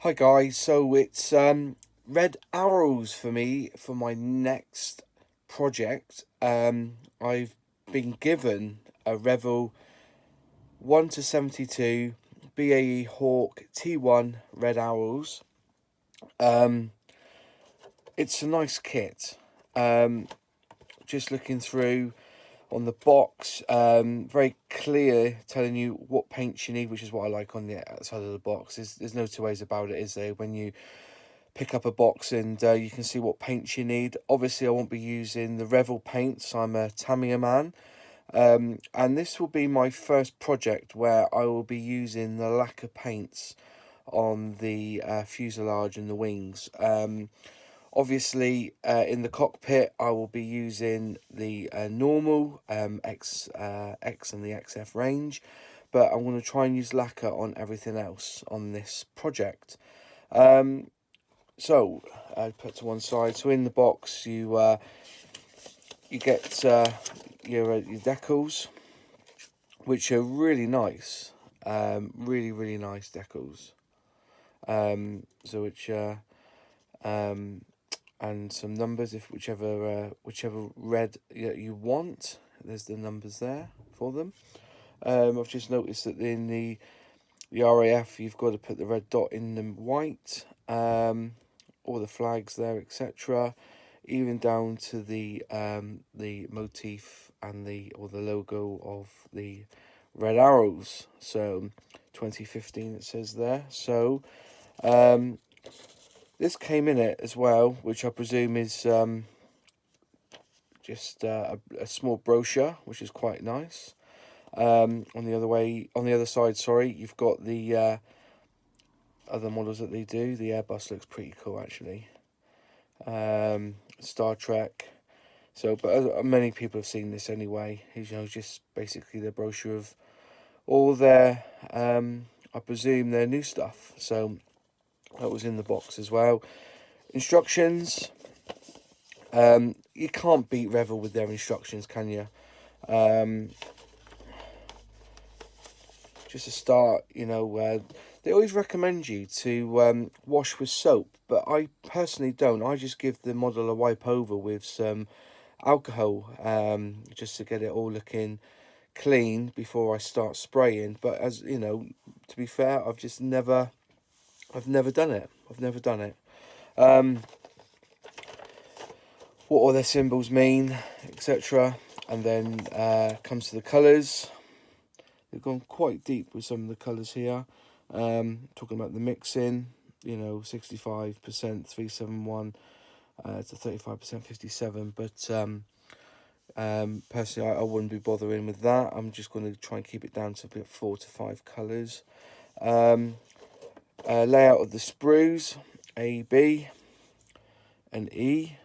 Hi guys, so it's red arrows for me for my next project. I've been given a Revell 1 to 72 BAe Hawk T.1 red arrows. It's a nice kit. Just looking through on the box, very clear, telling you what paints you need, which is what I like on the outside of the box. There's no two ways about it, is there? When you pick up a box and you can see what paints you need. Obviously, I won't be using the Revell paints. I'm a Tamiya man. And this will be my first project where I will be using the lacquer paints on the fuselage and the wings. Obviously, in the cockpit, I will be using the normal X and the XF range, but I'm going to try and use lacquer on everything else on this project. So I put to one side. So in the box, you get your decals, which are really nice, really nice decals. So which and some numbers, if whichever red you want. There's the numbers there for them. I've just noticed that in the RAF, you've got to put the red dot in the white. All the flags there, etc., even down to the motif and the logo of the red arrows. So 2015 it says there. So this came in it as well, which I presume is just a small brochure, which is quite nice. On the other side, sorry, you've got the other models that they do. The Airbus looks pretty cool, actually. Star Trek. So, but many people have seen this anyway. Just basically the brochure of all their, I presume, their new stuff. So that was in the box as well. Instructions. You can't beat Revell with their instructions, can you? Just to start, they always recommend you to wash with soap, but I personally don't. I just give the model a wipe over with some alcohol, just to get it all looking clean before I start spraying. But as you know, to be fair, I've never done it. What all their symbols mean, etc. And then comes to the colours. They've gone quite deep with some of the colours here. Talking about the mixing, 65% 371 to 35% 57. But personally, I wouldn't be bothering with that. I'm just going to try and keep it down to about 4 to 5 colours. Layout of the sprues, A, B, and E.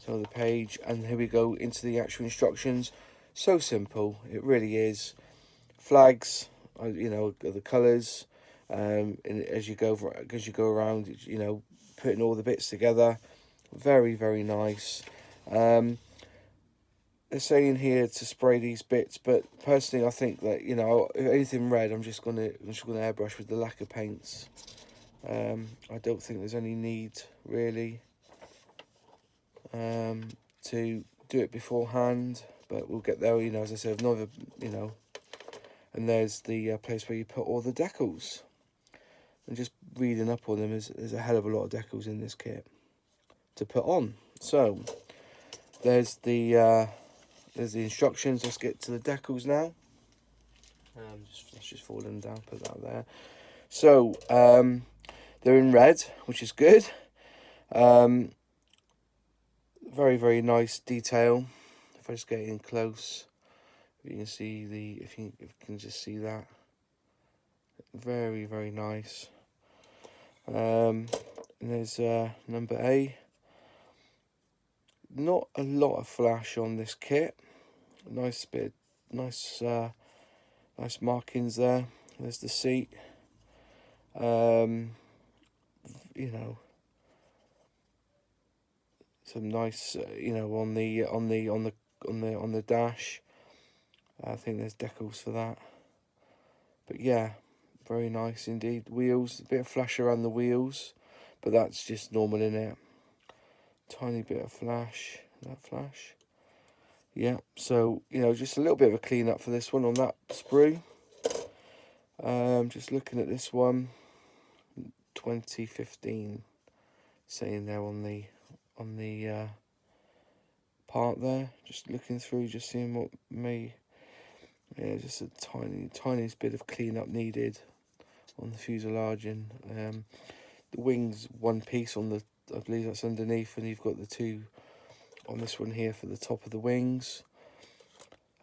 So the page, and here we go into the actual instructions. So simple, it really is. Flags, the colours, and as you go around, putting all the bits together. Very nice. They're saying here to spray these bits, but personally, I think that if anything red, I'm just gonna airbrush with the lacquer paints. I don't think there's any need really to do it beforehand, but we'll get there. As I said, another, and there's the place where you put all the decals. And just reading up on them, there's a hell of a lot of decals in this kit to put on. So there's the instructions. Let's get to the decals now. Let's just fold them down, put that there. So they're in red, which is good. Very nice detail. If I just get in close, you can see if you can just see that. Very nice. And there's number A. Not a lot of flash on this kit. Nice markings there. There's the seat. Some nice, on the dash. I think there's decals for that. But yeah, Very nice indeed. Wheels, a bit of flash around the wheels, but that's just normal in it. Tiny bit of flash, that flash. Yeah, so, you know, just a little bit of a clean up for this one on that sprue. Just looking at this one, 2015, saying there on the part there. Just looking through, just seeing what may, yeah, just a tiniest bit of clean up needed on the fuselage. And the wings one piece on the, I believe that's underneath, and you've got the two on this one here for the top of the wings.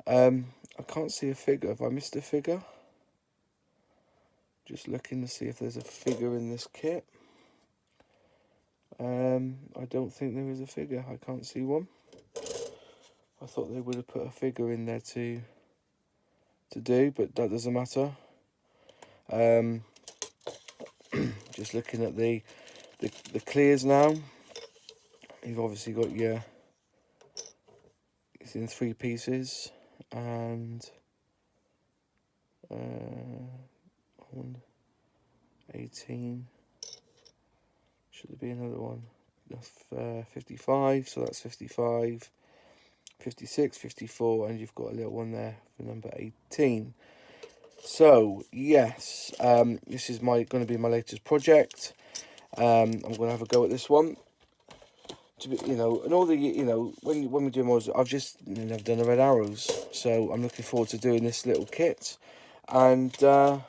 I can't see a figure. Have I missed a figure? Just looking to see if there's a figure in this kit. I don't think there is a figure. I can't see one. I thought they would have put a figure in there to do, but that doesn't matter. Just looking at the clears now. You've obviously got your, it's in 3 pieces, and 18. Should there be another one? That's 55, so that's 55, 56, 54, and you've got a little one there for number 18. So yes, this is going to be my latest project. I'm going to have a go at this one. To be, you know, and all the, you know, when we do models, I've just never done the red arrows, so I'm looking forward to doing this little kit, and I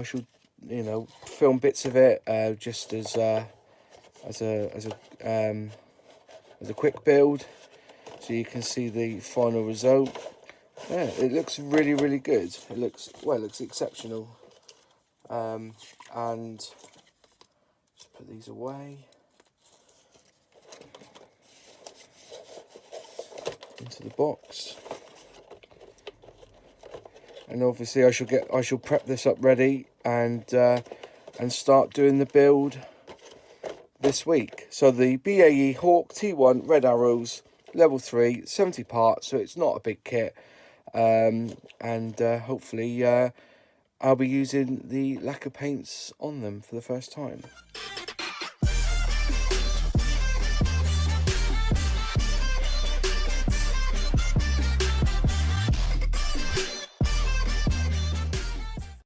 shall, you know, film bits of it just as a quick build, so you can see the final result. Yeah, it looks really good. It looks, well, it looks exceptional. And just put these away into the box. And obviously I shall prep this up ready and start doing the build this week. So the BAe Hawk T.1 red arrows, level 3, 70 parts, so it's not a big kit. And hopefully I'll be using the lacquer paints on them for the first time.